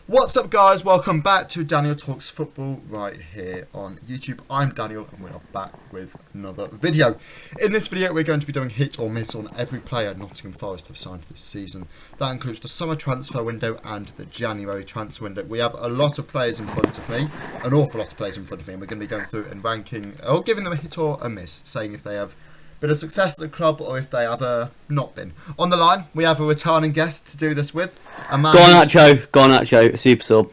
What's up, guys? Welcome back to Daniel Talks Football right here on YouTube. I'm Daniel and we are back with another video. In this video we're going to be doing hit or miss on every player Nottingham Forest have signed this season. That includes the summer transfer window and the January transfer window. We have a lot of players in front of me, an awful lot of players in front of me, and we're going to be going through and ranking or giving them a hit or a miss, saying if they have been a success at the club or if they have not been. On the line, we have a returning guest to do this with. A man Garnacho, super sub.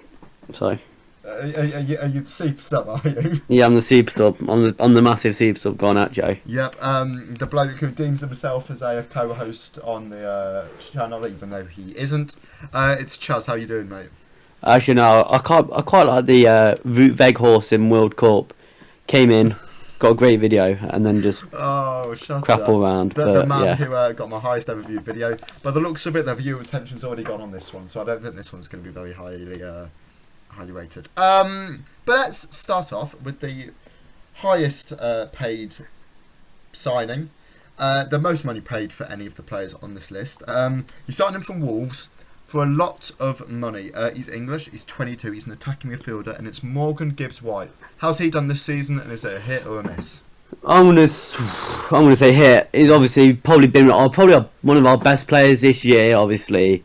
Sorry. Are you the super sub, are you? Yeah, I'm the super sub. I'm the massive super sub, Garnacho. Yep, the bloke who deems himself as a co-host on the channel, even though he isn't. It's Chaz. How you doing, mate? Actually, no, I quite like the Wout Weghorst in World Cup. Came in, got a great video, and then just crap all around. The man who got my highest ever viewed video. By the looks of it, the viewer attention's already gone on this one, so I don't think this one's going to be very highly rated. But let's start off with the highest paid signing, the most money paid for any of the players on this list. You signed him from Wolves for a lot of money. He's English, he's 22, he's an attacking midfielder, and it's Morgan Gibbs-White. How's he done this season, and is it a hit or a miss? I'm gonna say hit. He's obviously probably been one of our best players this year. Obviously,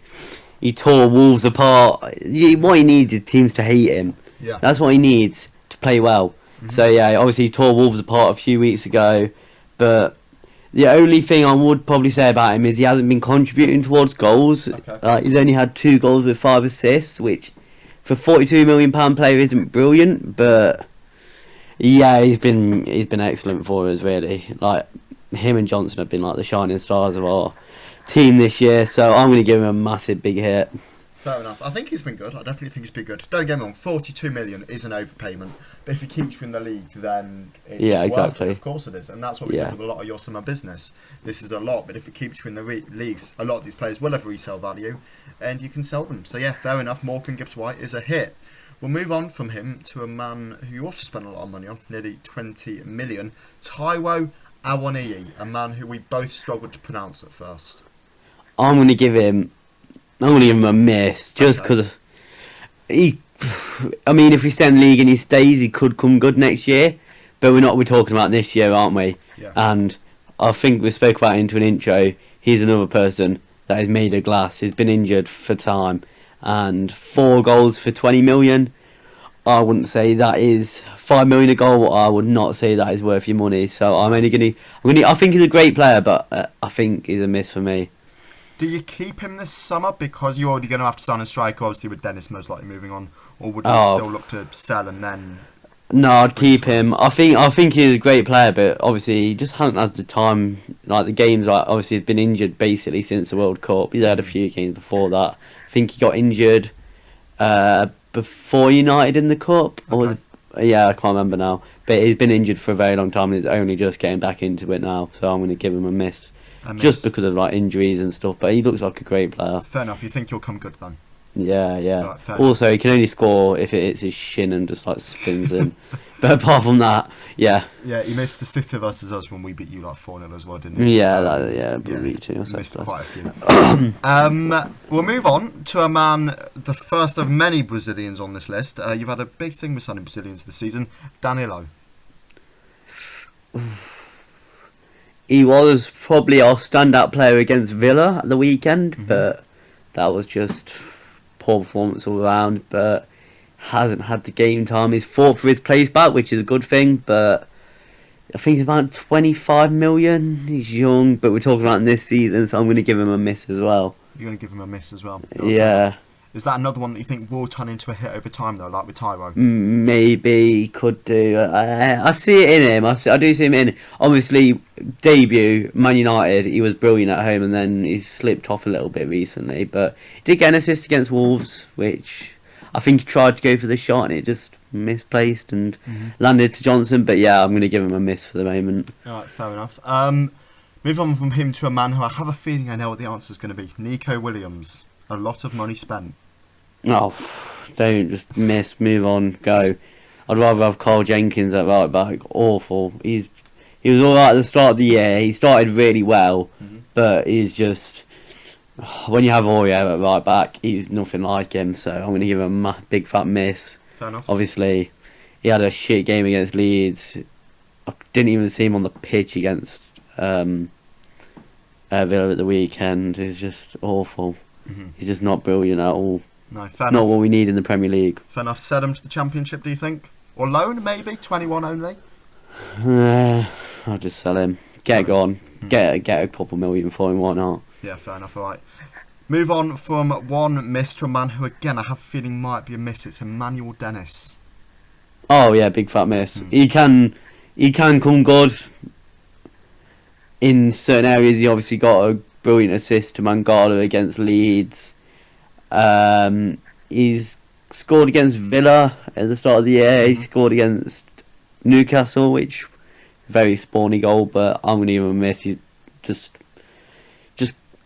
he tore Wolves apart. What he needs is teams to hate him. Yeah, that's what he needs to play well. Mm-hmm. So yeah, obviously he tore Wolves apart a few weeks ago, but the only thing I would probably say about him is he hasn't been contributing towards goals. Okay. He's only had 2 goals with 5 assists, which for £42 million player isn't brilliant, but yeah, he's been excellent for us, really. Like, him and Johnson have been like the shining stars of our team this year, so I'm going to give him a massive big hit. Fair enough. I think he's been good. I definitely think he's been good. Don't get me wrong, 42 million is an overpayment, but if he keeps you in the league, then it's worth it. Of course it is, and that's what we said with a lot of your summer business. This is a lot, but if it keeps you in the leagues, a lot of these players will have resale value, and you can sell them. So yeah, fair enough. Morgan Gibbs-White is a hit. We'll move on from him to a man who you also spent a lot of money on, nearly 20 million, Taiwo Awoniyi, a man who we both struggled to pronounce at first. I'm going to give him a miss, just because if we stay in the league and he stays, he could come good next year, but we're talking about this year, aren't we? Yeah. And I think we spoke about it into an intro. He's another person that is made of glass. He's been injured for time, and 4 goals for 20 million. I wouldn't say that is 5 million a goal. I would not say that is worth your money. So I think he's a great player, but I think he's a miss for me. Do you keep him this summer because you're already going to have to sign a striker, obviously with Dennis most likely moving on, or would you still look to sell and then? No, I'd keep him. I think he's a great player, but obviously he just hasn't had the time. Like the games, obviously he's been injured basically since the World Cup. He's had a few games before that. I think he got injured before United in the Cup, okay. I can't remember now. But he's been injured for a very long time and he's only just getting back into it now. So I'm going to give him a miss. Just because of like injuries and stuff, but he looks like a great player. Fair enough. You think he'll come good then? Yeah. Right, also, he can only score if it hits his shin and just like spins in. But apart from that, yeah. Yeah, he missed the City versus us when we beat you like 4-0 as well, didn't he? We beat you. Missed quite a few. We'll move on to a man, the first of many Brazilians on this list. You've had a big thing with signing Brazilians this season, Danilo. He was probably our standout player against Villa at the weekend, but that was just poor performance all around. But hasn't had the game time. He's fought for his place back, which is a good thing. But I think he's about 25 million. He's young, but we're talking about this season, so I'm going to give him a miss as well. You're going to give him a miss as well? Yeah. Is that another one that you think will turn into a hit over time, though, like with Taiwo? Maybe could do. I see it in him. I do see him in. Obviously, debut Man United, he was brilliant at home, and then he slipped off a little bit recently. But he did get an assist against Wolves, which I think he tried to go for the shot, and it just misplaced and landed to Johnson. But yeah, I'm going to give him a miss for the moment. All right, fair enough. Move on from him to a man who I have a feeling I know what the answer is going to be. Nico Williams. A lot of money spent. Oh, don't just move on, go. I'd rather have Carl Jenkins at right back. Awful. He was alright at the start of the year. He started really well, but he's just When you have Aurier at right back, he's nothing like him. So I'm going to give him a big fat miss. Fair enough. Obviously, he had a shit game against Leeds. I didn't even see him on the pitch against Villa at the weekend. He's just awful. He's just not brilliant at all. No, fair Not enough. what we need in the Premier League. Fair enough. Sell him to the Championship, do you think? Or loan, maybe? 21 only? I'll just sell him. Get gone. Get a couple million for him. Why not? Yeah, fair enough. All right. Move on from one miss to a man who, again, I have a feeling might be a miss. It's Emmanuel Dennis. Oh yeah, big fat miss. He can come good in certain areas. He obviously got a brilliant assist to Mangala against Leeds. He's scored against Villa at the start of the year. He scored against Newcastle, which very spawny goal, but I'm gonna give him a miss. He's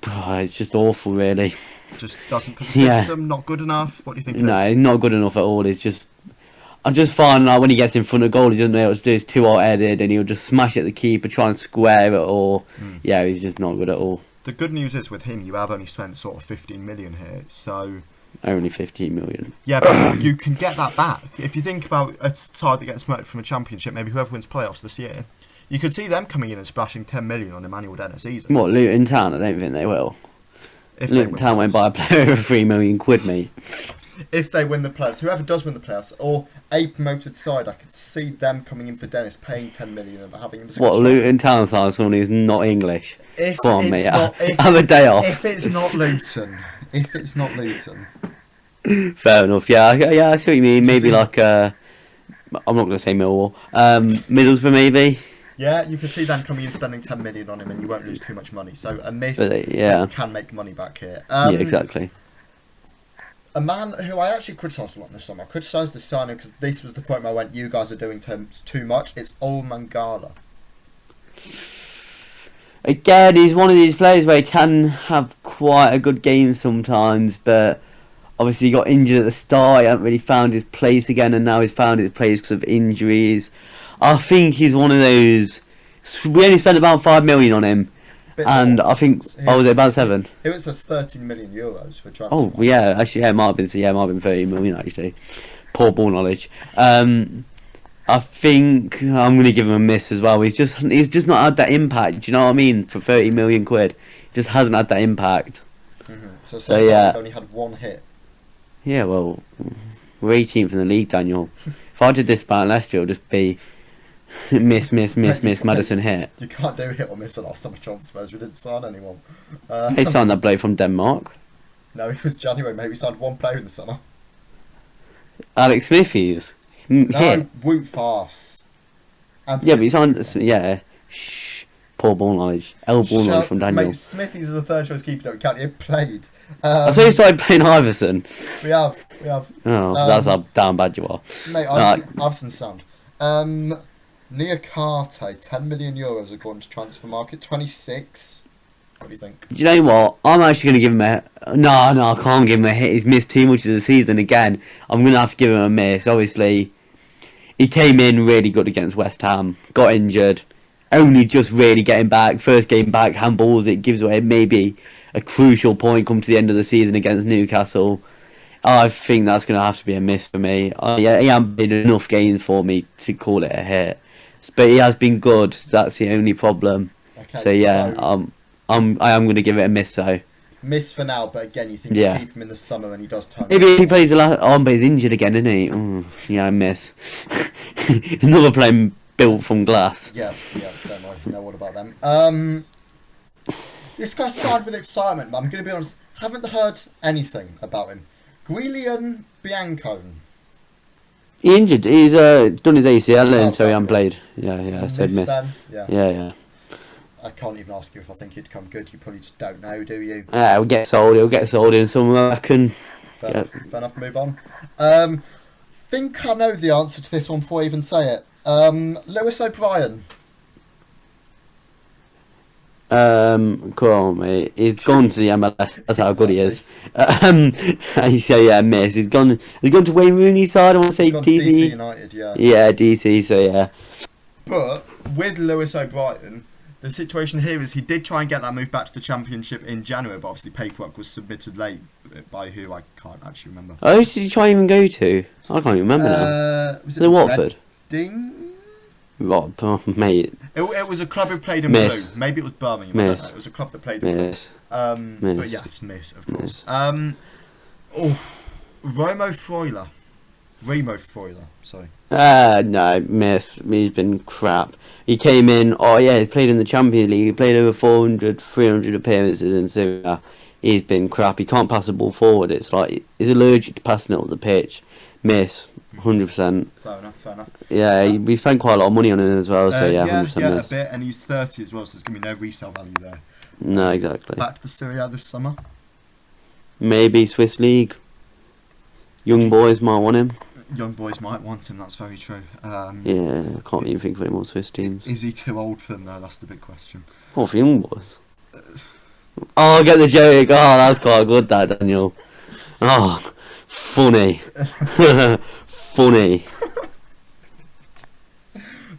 it's just awful, really. Just doesn't fit the system. Not good enough. What do you think? No, he's not good enough at all. I just find like when he gets in front of goal, he doesn't know what to do. He's too hot-headed, and he'll just smash at the keeper, try and square it, or he's just not good at all. The good news is with him, you have only spent sort of 15 million here, so only 15 million. Yeah, but you can get that back if you think about a side that gets promoted from a championship. Maybe whoever wins playoffs this year, you could see them coming in and splashing 10 million on Emmanuel Dennis easily. What, Luton Town? I don't think they will. If Luton Town won't buy a player for 3 million quid, mate. If they win the playoffs, whoever does win the playoffs, or a promoted side, I could see them coming in for Dennis, paying 10 million and having him as a what, Luton Town sign someone who's not English? Come on, mate. Have a day off. If it's not Luton. Fair enough. Yeah, I see what you mean. Maybe like I'm not going to say Millwall. Middlesbrough, maybe. Yeah, you can see them coming in spending 10 million on him, and you won't lose too much money. So a miss, you can make money back here. Yeah, exactly. A man who I actually criticised a lot this summer. I criticised the signing because this was the point where I went, you guys are doing too much. It's Ol Mangala. Again, he's one of these players where he can have quite a good game sometimes, but obviously he got injured at the start. He hasn't really found his place again, and now he's found his place because of injuries. I think he's one of those. We only spent about 5 million on him. And I think, was it about 7? It says 13 million euros for transfer. Oh, yeah, actually, it might have been 30 million, actually. Poor ball knowledge. I think I'm going to give him a miss as well. He's just not had that impact, do you know what I mean? For 30 million quid. He just hasn't had that impact. So yeah. We've only had one hit. Yeah, well, we're 18th in the league, Daniel. If I did this about Leicester, it would just be miss, Maddison hit. You can't do hit or miss on our summer transfers. We didn't sign anyone. They signed that bloke from Denmark. No, it was January. Maybe we signed one player in the summer. Alex Smithies. No, Woot Farce. Yeah, but he signed. Yeah. Shh. Poor ball knowledge. Ball knowledge from Daniel. Mate, Smithies is a third choice keeper. Don't count. He played. I saw you started playing Iverson. We have. Oh, that's how damn bad you are. Mate, Iverson's sound. Niakate, 10 million euros according to transfer market. 26. What do you think? Do you know what? I'm actually going to give him a... No, I can't give him a hit. He's missed too much of the season again. I'm going to have to give him a miss. Obviously, he came in really good against West Ham. Got injured. Only just really getting back. First game back, handballs. It gives away maybe a crucial point come to the end of the season against Newcastle. I think that's going to have to be a miss for me. He hasn't been enough games for me to call it a hit. But he has been good. That's the only problem. Okay, so yeah, I am going to give it a miss. So miss for now, but again, you think you keep him in the summer and he does turn. Maybe he plays the last. Oh, but he's injured again, isn't he? Yeah, I miss. Another player built from glass. Yeah. Don't worry. You know what about them? This guy's signed with excitement, but I'm going to be honest. Haven't heard anything about him. Guilian Biancone. He injured. He's done his ACL and so he hasn't played. Yeah. So miss. Yeah. I can't even ask you if I think he'd come good. You probably just don't know, do you? Yeah, he'll get sold. He'll get sold in somewhere. Fair enough. Move on. Think I know the answer to this one before I even say it. Lewis O'Brien. Come on, mate. He's gone to the MLS. That's how good he is. Miss. He's gone to Wayne Rooney's side. I want to say DC United. Yeah. Yeah, DC. So yeah. But with Lewis O'Brien, The situation here is he did try and get that move back to the Championship in January, but obviously paperwork was submitted late by who I can't actually remember. Oh, who did you try and even go to? I can't even remember now. Was it Watford? Reading? What, mate? It was a club who played in Miss. Blue. Maybe it was Birmingham. Miss. I don't know. It was a club that played in Miss. Blue. But yes, Miss, of course. Remo Freuler, sorry. No, Miss. He's been crap. He came in, he played in the Champions League. He played over 400, 300 appearances in Syria. He's been crap. He can't pass the ball forward. It's like he's allergic to passing it up the pitch. Miss, 100%. Fair enough. Yeah, we spent quite a lot of money on him as well, so 100% miss. A bit, and he's 30 as well, so there's going to be no resale value there. No, exactly. Back to the Serie A this summer? Maybe Swiss League. Young boys might want him. Young boys might want him, that's very true. I can't even think of any more Swiss teams. Is he too old for them though? That's the big question. What for young boys? I get the joke. Oh, that's quite good, that, Daniel. Oh, funny. Funny.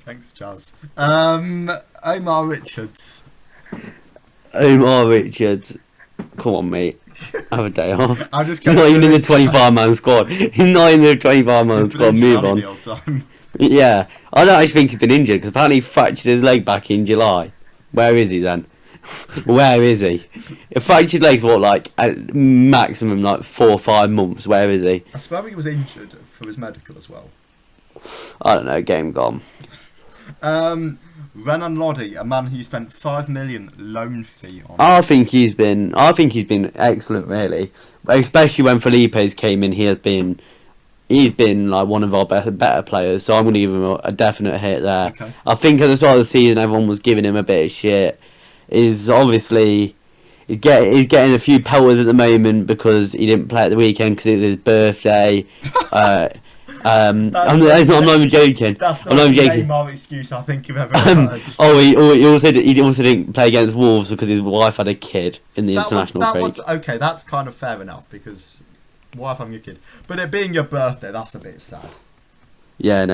Thanks, Jazz. Omar Richards. Come on, mate. Have a day off. I'm just He's not even in the 25-man squad. He's not in the 25-man squad. Move on. Yeah. I don't actually think he's been injured because apparently he fractured his leg back in July. Where is he then? Where is he? A fractured leg's what, like, at maximum, like 4 or 5 months. Where is he? I swear he was injured for his medical as well. I don't know. Game gone. Renan Lodi, a man who spent $5 million loan fee on. I think he's been excellent, really. Especially when Felipe's came in, he's been like one of our better players. So I'm going to give him a definite hit there. Okay. I think at the start of the season, everyone was giving him a bit of shit. He's getting a few pelters at the moment because he didn't play at the weekend because it was his birthday. I'm not even joking. That's not the Neymar excuse I think you've ever heard. He also didn't play against Wolves because his wife had a kid in the international break. Okay, that's kind of fair enough because wife having a kid, but it being your birthday, that's a bit sad. Yeah.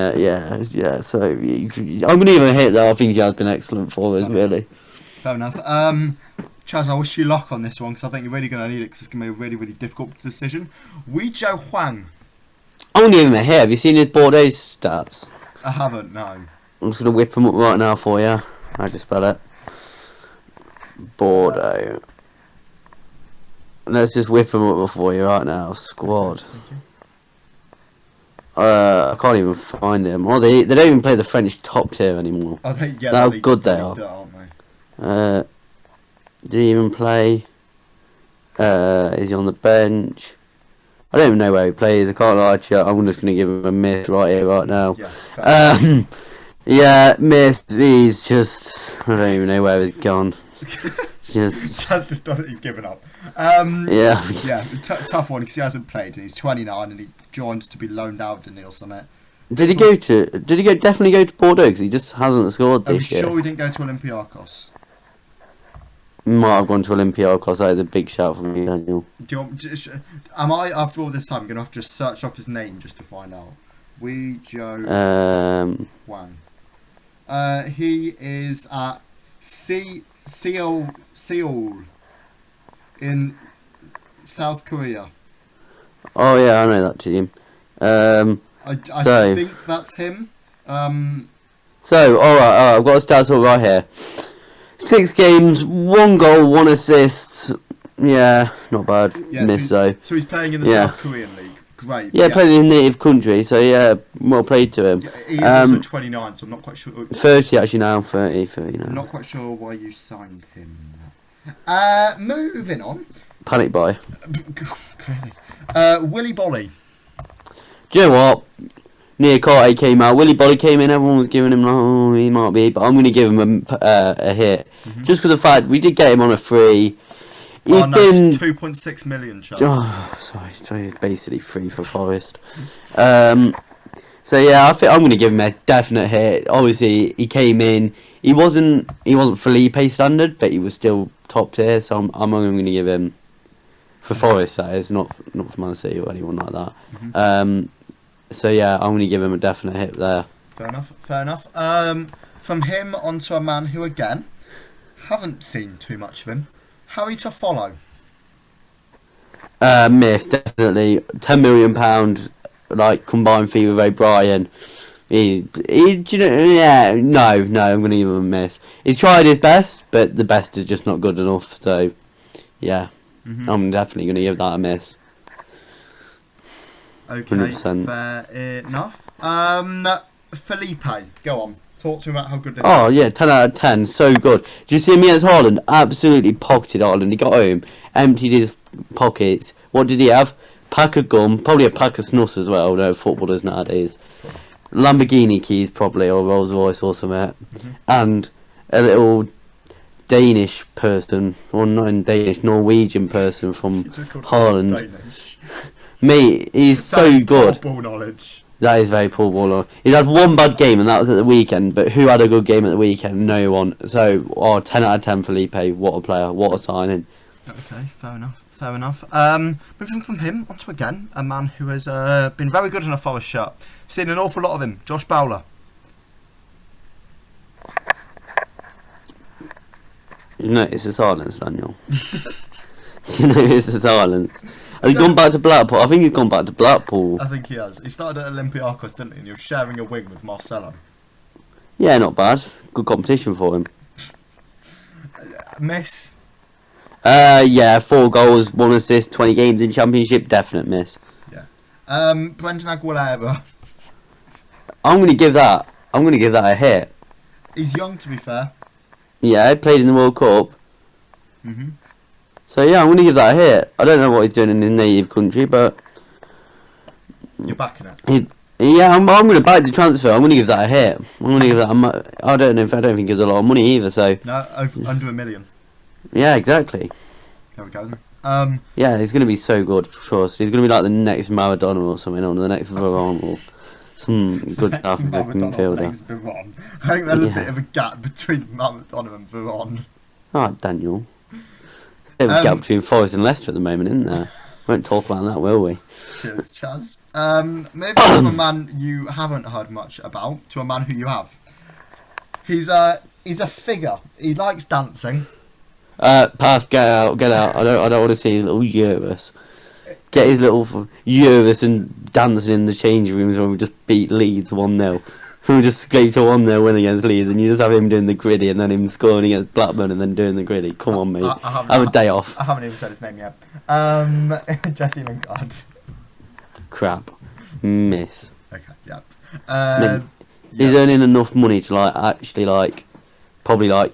So I'm gonna give him a hit though. I think he has been excellent for us, really. Fair enough. Chaz, I wish you luck on this one because I think you're really going to need it because it's going to be a really, really difficult decision. Wei Zhao Huang. I'm going to give him a hit. Have you seen his Bordeaux stats? I haven't, no. I'm just going to whip him up right now for you. How do you spell it? Bordeaux. Let's just whip him up for you right now. Squad. I can't even find him. Oh, they don't even play the French top tier anymore. I think, yeah, that's how good they are. Aren't they? Did he even play? Is he on the bench? I don't even know where he plays. I can't lie to you. I'm just going to give him a miss right here, right now. Yeah, miss. He's just... I don't even know where he's gone. He's given up. Tough one because he hasn't played. He's 29 and he joined to be loaned out, didn't he, or something? Did he definitely go to Bordeaux? Because he just hasn't scored this year. I'm sure he didn't go to Olympiacos. Might have gone to Olympiacos. That is a big shout from me, Daniel. Am I, after all this time, going to have to just search up his name just to find out? Wei Zhao Huang. He is at Seoul in South Korea. Oh yeah, I know that team. I think that's him. So, alright, I've got the stats all right here. 6 games, 1 goal, 1 assist. Yeah, not bad. Yeah, miss so he's playing in the South Korean league. Great. Yeah, playing in his native country, so yeah, well played to him. Yeah, he is also 29, so I'm not quite sure. 30 actually now, 30 now. I'm not quite sure why you signed him. Moving on. Panic buy. Clearly. Willy Bolly. Do you know what? Niakate came out. Willy Bolly came in. Everyone was giving him, oh, he might be, but I'm going to give him a hit, just for the fact we did get him on a free. He's been 2.6 million. Sorry, basically free for Forest. So yeah, I think I'm going to give him a definite hit. Obviously, he came in. He wasn't Felipe standard, but he was still top tier. So I'm only going to give him for Forest. That is not for Man City or anyone like that. So yeah, I'm going to give him a definite hit there. Fair enough. From him onto a man who again Haven't seen too much of him. Harry to follow. Miss, definitely. £10 million, like, combined fee with O'Brien. Do you know, yeah, no, I'm going to give him a miss. He's tried his best, but the best is just not good enough, so, yeah. I'm definitely going to give that a miss. Okay, 100%. fair enough. Felipe, go on. Talk to me about how good this Oh, is. yeah, 10 out of 10, so good. Did you see him against Haaland? Absolutely pocketed Haaland. He got home, emptied his pockets. What did he have? Pack of gum, probably a pack of snuffs as well, no footballers nowadays. Lamborghini keys probably, or Rolls Royce or something. And a little Danish person, or not in Danish, Norwegian person from Haaland. Danish. Mate, he's That so is good. poor ball knowledge. That is very poor ball. He's had one bad game, and that was at the weekend. But who had a good game at the weekend? No one. So, 10 out of 10 Felipe. What a player. What a signing. Okay, fair enough. Moving from him onto again a man who has been very good in a Forest shirt. Seen an awful lot of him. Josh Bowler. You notice the silence, Daniel. You notice the silence. Has he gone back to Blackpool? I think he's gone back to Blackpool. I think he has. He started at Olympiacos, didn't he? And he was sharing a wing with Marcelo. Yeah, not bad. Good competition for him. Miss. Yeah, 4 goals, 1 assist, 20 games in Championship. Definite miss. Yeah. Brendan Aguilera. I'm gonna give that a hit. He's young, to be fair. Yeah, he played in the World Cup. So yeah, I'm gonna give that a hit. I don't know what he's doing in his native country, but You're backing it. I'm gonna back the transfer. I'm gonna give that a hit. I'm gonna give that. I don't think it's a lot of money either. So No, under $1 million. yeah, exactly. There we go then. Yeah, he's gonna be so good for sure. So he's gonna be like the next Maradona or something, or the next Varane or some good South African midfielder. I think there's a bit of a gap between Maradona and Varane. Oh, Daniel. Bit of a gap between Forest and Leicester at the moment, isn't there? Won't talk about that, will we? Cheers, Chaz. Maybe from a man you haven't heard much about to a man who you have. He's a figure. He likes dancing. Pass, get out. I don't want to see little Eurus. Get his little Eurus and dancing in the changing rooms when we just beat Leeds 1-0. We just scraped a 1-0 win against Leeds, and you just have him doing the gritty and then him scoring against Blackburn and then doing the gritty. Come on, mate. Have a day off. I haven't even said his name yet. Jesse Lingard. Crap. Miss. Okay, yeah. He's earning enough money to actually probably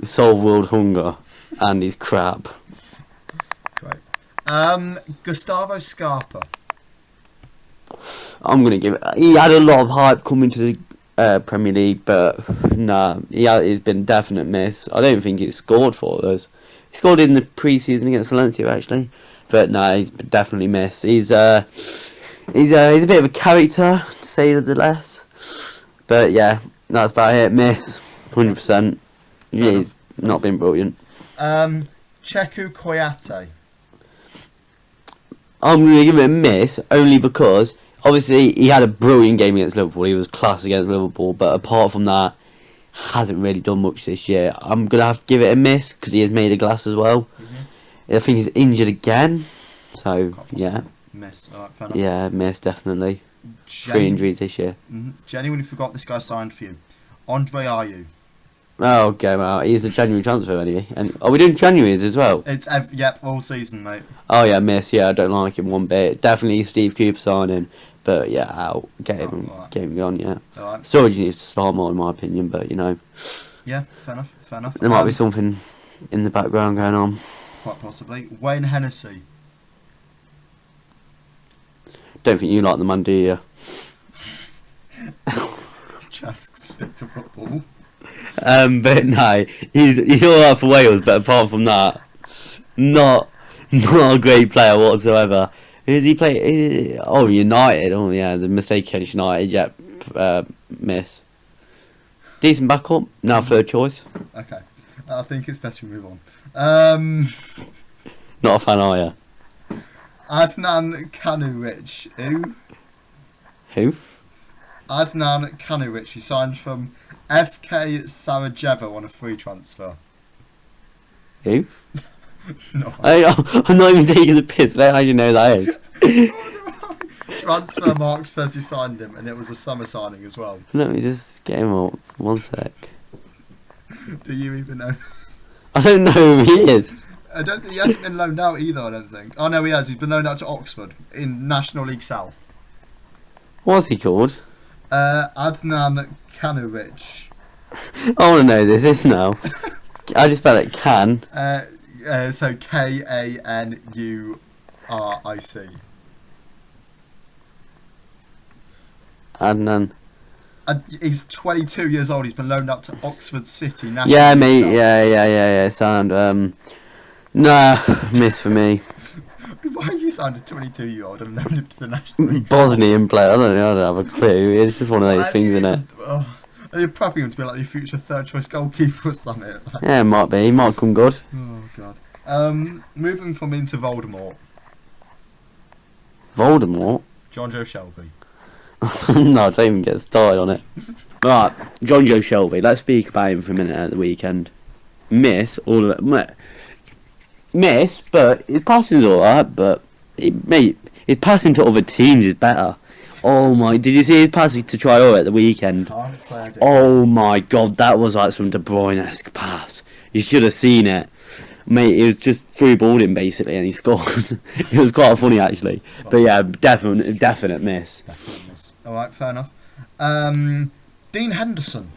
solve world hunger, and he's crap. Great. Gustavo Scarpa. I'm gonna give it. He had a lot of hype coming to the Premier League, but nah, he's been a definite miss. I don't think he's scored for us. He scored in the pre-season against Valencia actually, but nah, he's definitely miss. He's a bit of a character to say the less, but yeah, that's about it. Miss, 100%. He's not been brilliant. Cheku Koyate. I'm gonna give it a miss only because obviously he had a brilliant game against Liverpool. He was class against Liverpool, but apart from that, hasn't really done much this year. I'm gonna have to give it a miss because he has made a glass as well. I think he's injured again, so yeah. Miss. Alright, fair enough. Yeah, miss definitely. 3 injuries this year. Genuinely forgot this guy signed for you. Andre Ayew. Oh, okay, well, he's a January transfer anyway. And are we doing January's as well? It's yep, all season, mate. Oh yeah, miss. Yeah, I don't like him one bit. Definitely Steve Cooper signing, but yeah, out. Get him gone. Yeah. Alright. Storage needs to start more, in my opinion. But you know. Yeah, fair enough. There might be something in the background going on. Quite possibly. Wayne Hennessy. Don't think you like the man, do you? Just stick to football. But no, he's all right for Wales, but apart from that, not a great player whatsoever. Who does he play? Oh, United. Oh yeah, the mistake against United. Yep, miss. Decent backup. Now third choice. Okay, I think it's best we move on. Not a fan, are you? Adnan Kanuich. Who? Adnan Kanuich. He signed from FK Sarajevo on a free transfer. Who? No. I'm not even taking the piss. I don't know how you know that is. Transfer Mark says he signed him, and it was a summer signing as well. Let me just get him up. 1 sec. Do you even know? I don't know who he is. I don't think he hasn't been loaned out either. I don't think. Oh no, he has. He's been loaned out to Oxford in National League South. What's he called? Adnan Kanuric. I want to know this now. I just spell it can. So Kanuric. Adnan. He's 22 years old. He's been loaned out to Oxford City. National Yeah, League mate. South. Yeah. Sound. Nah, miss for me. Why you signed a 22-year-old and loaned him to the National League? Bosnian player. I don't have a clue. It's just one of those things, isn't it? You're probably going to be like your future third choice goalkeeper or something. Yeah, it might be. He might come good. Oh god. Moving from into Voldemort. Voldemort? John Joe Shelby. No, don't even get started on it. Right, John Joe Shelby. Let's speak about him for a minute at the weekend. Miss all of it. Miss, but his passing's alright. But mate, his passing to other teams is better. Oh my! Did you see his passing to Traore at the weekend? Oh my god, that was like some De Bruyne-esque pass. You should have seen it, mate. It was just through balled him basically, and he scored. It was quite funny actually. But yeah, definite miss. Definite miss. All right, fair enough. Dean Henderson.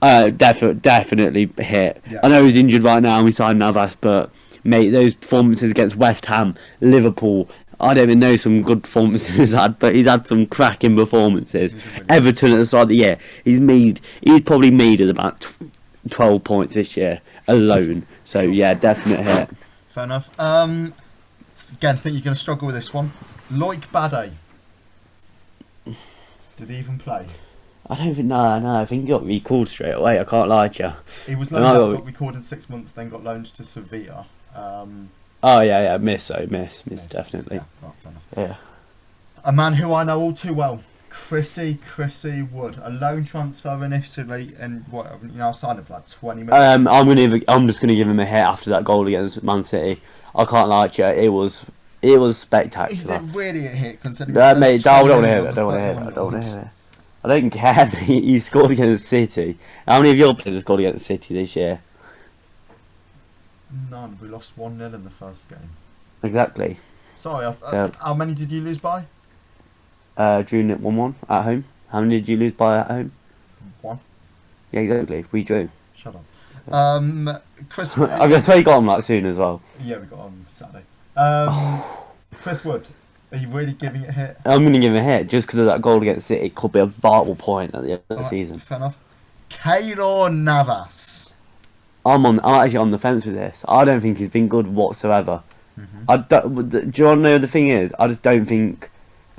Definitely hit. Yeah. I know he's injured right now, and we signed Navas, but mate, those performances against West Ham, Liverpool. I don't even know some good performances he's had, but he's had some cracking performances. Really Everton at the start of the year, he's probably made it about 12 points this year alone. So yeah, definite hit. Fair enough. Again, I think you're going to struggle with this one. Loic Bade. Did he even play? I don't think. No. I think he got recalled straight away. I can't lie to you. He was loaned out, got recalled in 6 months, then got loaned to Sevilla. Oh yeah, miss definitely. Yeah, right, fair enough. Yeah. A man who I know all too well, Chrissy Wood, a loan transfer initially, and signed him for like 20 minutes. I'm just gonna give him a hit after that goal against Man City. I can't lie to you, it was spectacular. Is it really a hit considering? Mate, I don't want to hear it. I don't care. He scored against City. How many of your players have scored against City this year? None. We lost 1-0 in the first game. Exactly. Sorry, how many did you lose by? Drew 1-1 at home. How many did you lose by at home? 1. Yeah, exactly. We drew. Shut up. Chris. I guess we got him that soon as well. Yeah, we got him Saturday. Chris Wood. Are you really giving it a hit? I'm going to give him a hit just because of that goal against City. It could be a vital point at the end of the season. Fair enough. Keylor Navas. I'm actually on the fence with this. I don't think he's been good whatsoever. Mm-hmm. Do you want to know the thing is? I just don't think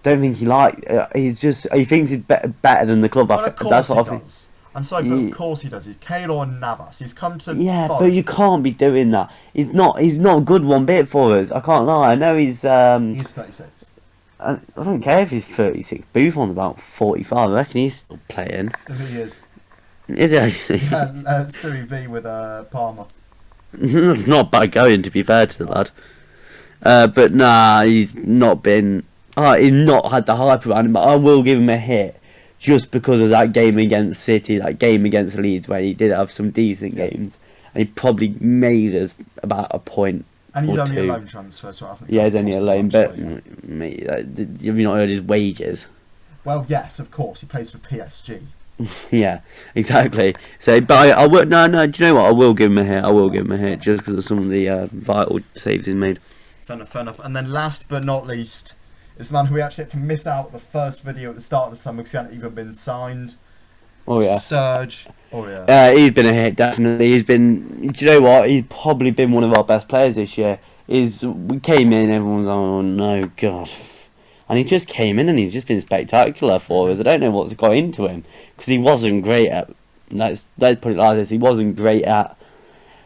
he thinks he's better than the club. Well, of course he does. I'm sorry, but of course he does. He's Keylor Navas. He's come to Forest. But you can't be doing that. He's not a good one bit for us. I can't lie. I know he's 36. I don't care if he's 36. Buffon's about 45. I reckon he's still playing. He is. Is he actually? Yeah, Serie V with Parma. That's not bad going, to be fair to the lad. But nah, he's not been. He's not had the hype around him. But I will give him a hit just because of that game against City, that game against Leeds, where he did have some decent games, and he probably made us about a point. And he's or only two. a loan transfer, so it hasn't. Yeah, he's only a loan, but yeah. Mate, have you not heard his wages? Well, yes, of course. He plays for PSG. Yeah, exactly. So, but I will. No. Do you know what? I will give him a hit. Just because of some of the vital saves he's made. Fair enough. And then last but not least, is the man who we actually had to miss out the first video at the start of the summer because he hadn't even been signed. Oh yeah. Serge. Oh yeah. He's been a hit, definitely. He's been. Do you know what? He's probably been one of our best players this year. We came in, everyone's like, oh no, God. And he just came in and he's just been spectacular for us. I don't know what's got into him. Because he wasn't great at... Let's put it like this. He wasn't great at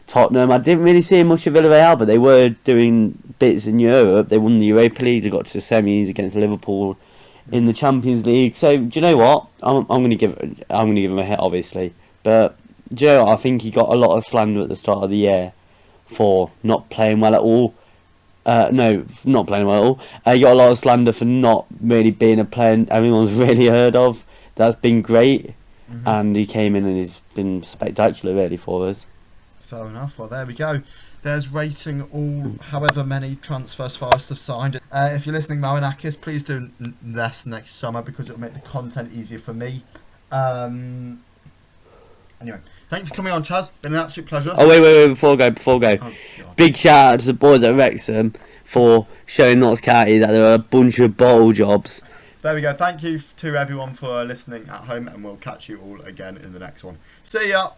Tottenham. I didn't really see much of Villarreal, but they were doing bits in Europe. They won the Europa League. They got to the semis against Liverpool in the Champions League. So, do you know what? I'm going to give him a hit, obviously. But, do you know what? I think he got a lot of slander at the start of the year for not playing well at all. No, not playing well at all. He got a lot of slander for not really being a player everyone's really heard of. That's been great, and he came in and he's been spectacular really for us. Fair enough. Well, there we go. There's rating all however many transfers Forest have signed. If you're listening, Marinakis, please do less next summer because it'll make the content easier for me. Anyway, thank you for coming on, Chaz. Been an absolute pleasure. Oh wait! Before I go. Oh, God. Big shout out to the boys at Wrexham for showing Notts County that there are a bunch of bottle jobs. There we go. Thank you to everyone for listening at home, and we'll catch you all again in the next one. See ya.